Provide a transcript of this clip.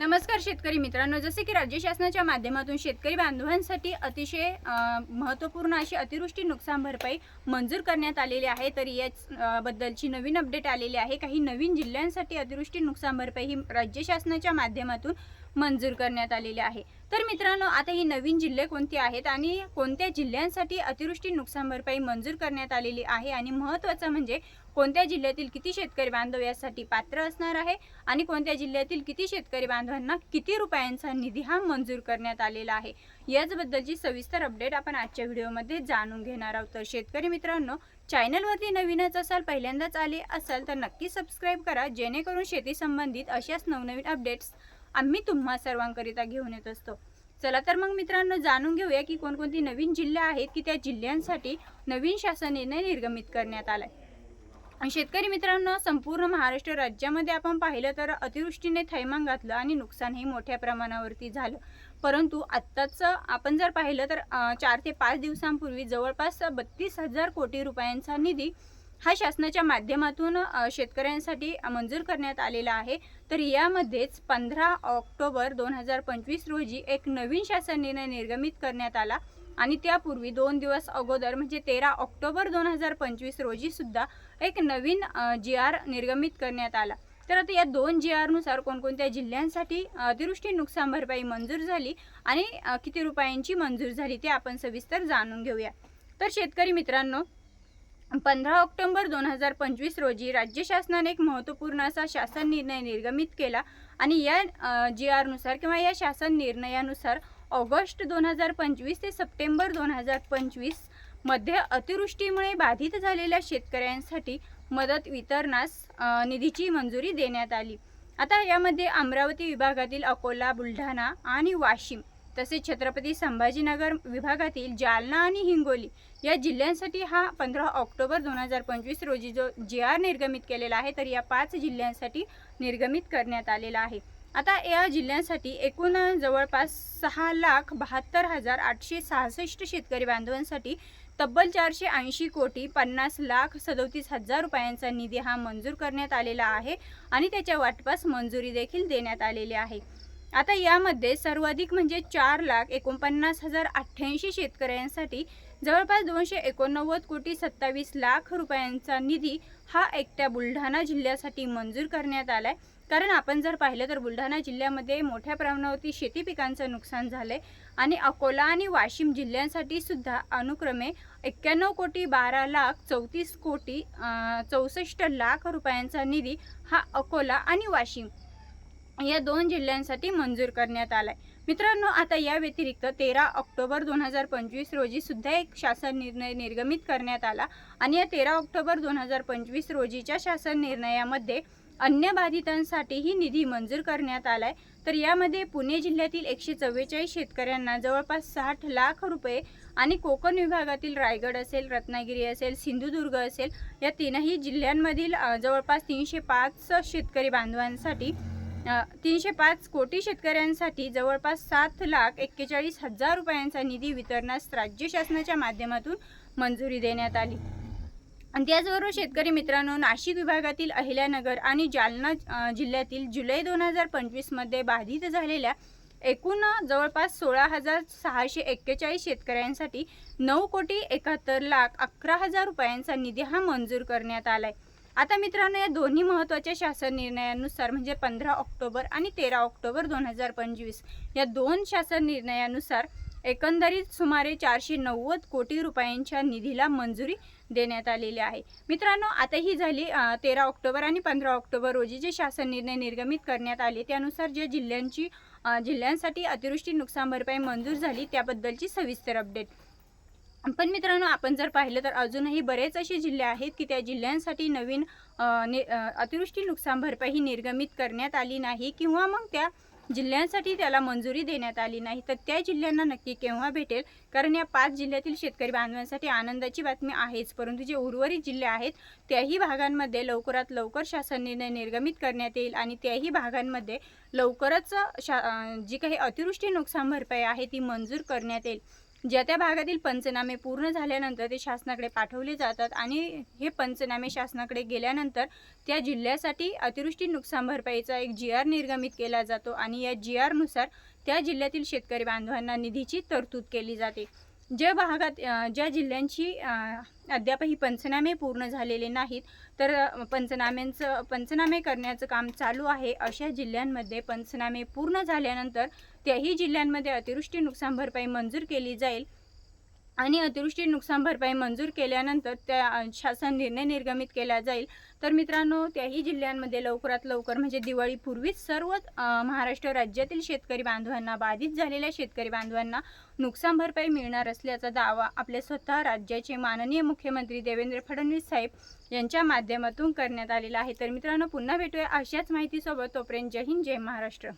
नमस्कार शेतकरी मित्रांनो, जसे की राज्य शासनाच्या माध्यमातून शेतकरी बांधवांसाठी अतिशय महत्त्वपूर्ण अशी अतिवृष्टी नुकसान भरपाई मंजूर करण्यात आलेली आहे। तर याच बद्दलची नवीन अपडेट आलेली आहे। काही नवीन जिल्ह्यांसाठी अतिवृष्टी नुकसान भरपाई ही राज्य शासनाच्या माध्यमातून मंजूर करण्यात आलेली आहे। तर मित्रांनो, आता ही नवीन जिल्हे कोणती आहेत आणि कोणत्या जिल्ह्यांसाठी अतिवृष्टी नुकसान भरपाई मंजूर करण्यात आलेली आहे आणि महत्त्वाचं म्हणजे कोणत्या जिल्ह्यातील किती शेतकरी बांधव यासाठी पात्र असणार आहे आणि कोणत्या जिल्ह्यातील किती शेतकरी बांधवांना किती रुपयांचा निधी हा मंजूर करण्यात आलेला आहे, याचबद्दलची सविस्तर अपडेट आपण आजच्या व्हिडिओमध्ये जाणून घेणार आहोत। तर शेतकरी मित्रांनो, चॅनलवरती नवीनच असाल, पहिल्यांदाच आले असाल तर नक्की सबस्क्राईब करा, जेणेकरून शेती संबंधित अशाच नवनवीन अपडेट्स आम्ही तुम्हा सर्वांकरिता घेऊन येत असतो। चला तर मग मित्रांनो, जाणून घेऊया की कोणकोणती नवीन जिल्हे आहेत की त्या जिल्ह्यांसाठी नवीन शासन निर्णय निर्गमित करण्यात आलाय। शेतकरी मित्रांनो, संपूर्ण महाराष्ट्र राज्यामध्ये आपण पाहिलं तर अतिवृष्टीने थैमान घातलं आणि नुकसानही मोठ्या प्रमाणावरती झालं। परंतु आत्ताच आपण जर पाहिलं तर 4 ते 5 दिवसांपूर्वी जवळपास 32,000 कोटी रुपयांचा निधी हा शासनाच्या माध्यमातून शेतकऱ्यांसाठी मंजूर करण्यात आलेला आहे। तर यामध्येच 15 ऑक्टोबर 2025 रोजी एक नवीन शासन निर्णय निर्गमित करण्यात आला आणि त्यापूर्वी 2 दिवस अगोदर म्हणजे 13 ऑक्टोबर 2025 रोजी सुद्धा एक नवीन GR निर्गमित करण्यात आला। तर आता या 2 GR नुसार कोणकोणत्या जिल्ह्यांसाठी अतिवृष्टी नुकसान भरपाई मंजूर झाली आणि किती रुपयांची मंजूर झाली ते आपण सविस्तर जाणून घेऊया। तर शेतकरी मित्रांनो, 15 ऑक्टोबर 2025 रोजी राज्य शासनाने एक महत्त्वपूर्ण असा शासन निर्णय निर्गमित केला आणि या GR नुसार किंवा या शासन निर्णयानुसार ऑगस्ट 2025 ते सप्टेंबर 2025 मध्ये अतिवृष्टीमुळे बाधित झालेल्या शेतकऱ्यांसाठी मदत वितरणास निधीची मंजुरी देण्यात आली। आता यामध्ये अमरावती विभागातील अकोला, बुलढाणा आणि वाशिम तसेच छत्रपती संभाजीनगर विभागातील जालना आणि हिंगोली या जिल्ह्यांसाठी हा 15 ऑक्टोबर 2025 रोजी जो GR निर्गमित केलेला आहे, तर या 5 जिल्ह्यांसाठी निर्गमित करण्यात आलेला आहे। आता या जिल्ह्यांसाठी एकूण जवळपास 6,72,866 शेतकरी बांधवांसाठी तब्बल 480 कोटी 50,37,000 रुपयांचा निधी हा मंजूर करण्यात आलेला आहे आणि त्याच्या वाटपास मंजुरी देखील देण्यात आलेली आहे। आता यामध्ये सर्वाधिक म्हणजे 4,49,088 शेतकऱ्यांसाठी जवळपास 289 कोटी 27 लाख रुपयांचा निधी हा एकट्या बुलढाणा जिल्ह्यासाठी मंजूर करण्यात आलाय। कारण आपण जर पाहिलं तर बुलढाणा जिल्ह्यामध्ये मोठ्या प्रमाणावरती शेती पिकांचं नुकसान झालंय आणि अकोला आणि वाशिम जिल्ह्यांसाठी सुद्धा अनुक्रमे 91 कोटी 12 लाख 34 कोटी 64 लाख रुपयांचा निधी हा अकोला आणि वाशिम या 2 जिल्ह्यांसाठी मंजूर करण्यात आलाय। मित्रांनो, आता या व्यतिरिक्त 13 ऑक्टोबर 2025 रोजी सुद्धा एक शासन निर्णय निर्गमित करण्यात आला आणि या 13 ऑक्टोबर 2025 रोजीच्या शासन निर्णयामध्ये अन्य बाधितांसाठीही निधी मंजूर करण्यात आलाय। तर यामध्ये पुणे जिल्ह्यातील 144 शेतकऱ्यांना जवळपास 60 लाख रुपये आणि कोकण विभागातील रायगड असेल, रत्नागिरी असेल, सिंधुदुर्ग असेल या 3ही जिल्ह्यांमधील जवळपास 305 शेतकरी बांधवांसाठी 305 कोटी शेतकऱ्यांसाठी जवळपास 7,41,000 रुपयांचा निधी वितरणास राज्य शासनाच्या माध्यमातून मंजुरी देण्यात आली। आणि त्याचबरोबर शेतकरी मित्रांनो, नाशिक विभागातील अहिल्यानगर आणि जालना जिल्ह्यातील जुलै 2025 मध्ये बाधित झालेल्या एकूण जवळपास 16,641 शेतकऱ्यांसाठी 9 कोटी 71 लाख 11,000 रुपयांचा निधी हा मंजूर करण्यात आलाय। आता मित्रांनो, या दोन्ही महत्त्वाच्या शासन निर्णयानुसार म्हणजे 15 ऑक्टोबर आणि 13 ऑक्टोबर 2025 या 2 शासन निर्णयानुसार एकंदरीत सुमारे 490 कोटी रुपयांच्या निधीला मंजुरी देण्यात आलेली आहे। मित्रांनो, आता ही झाली 13 ऑक्टोबर आणि 15 ऑक्टोबर रोजी जे शासन निर्णय निर्गमित करण्यात आले त्यानुसार जे जिल्ह्यांसाठी अतिवृष्टी नुकसान भरपाई मंजूर झाली त्याबद्दलची सविस्तर अपडेट। पण मित्रांनो, आपण जर पाहिलं तर अजूनही बरेच असे जिल्हे आहेत की त्या जिल्ह्यांसाठी नवीन अतिवृष्टी नुकसान भरपाई ही निर्गमित करण्यात आली नाही किंवा मग त्या जिल्ह्यांसाठी त्याला मंजुरी देण्यात आली नाही। तर त्या जिल्ह्यांना नक्की केव्हा भेटेल, कारण या 5 जिल्ह्यातील शेतकरी बांधवांसाठी आनंदाची बातमी आहेच, परंतु जे उर्वरित जिल्हे आहेत त्याही भागांमध्ये लवकरात लवकर शासन निर्णय निर्गमित करण्यात येईल आणि त्याही भागांमध्ये लवकरच जी काही अतिवृष्टी नुकसान भरपाई आहे ती मंजूर करण्यात येईल। ज्या त्या भागातील पंचनामे पूर्ण झाल्यानंतर ते शासनाकडे पाठवले जातात आणि हे पंचनामे शासनाकडे गेल्यानंतर त्या जिल्ह्यासाठी अतिवृष्टी नुकसान भरपाईचा एक GR निर्गमित केला जातो आणि या GR नुसार त्या जिल्ह्यातील शेतकरी बांधवांना निधीची तरतूद केली जाते. ज्या जिल्ह्यांची अद्यापही पंचनामे पूर्ण झालेले नाहीत तर पंचनामे करण्याचं काम चालू आहे, अशा जिल्ह्यांमध्ये पंचनामे पूर्ण झाल्यानंतर त्याही जिल्ह्यांमध्ये अतिवृष्टी नुकसान भरपाई मंजूर केली जाईल आणि अतिवृष्टी नुकसान भरपाई मंजूर केल्यानंतर त्या शासन निर्णय निर्गमित केला जाईल. तर मित्रांनो, त्याही जिल्ह्यांमध्ये लवकरात लवकर म्हणजे दिवाळीपूर्वीच सर्व महाराष्ट्र राज्यातील शेतकरी बांधवांना, बाधित झालेल्या शेतकरी बांधवांना नुकसान भरपाई मिळणार असल्याचा दावा आपले स्वतः राज्याचे माननीय मुख्यमंत्री देवेंद्र फडणवीस साहेब यांच्या माध्यमातून करण्यात आलेला आहे. तर मित्रांनो, पुन्हा भेटूया अशाच माहितीसोबत. तोपर्यंत जय हिंद, जय महाराष्ट्र.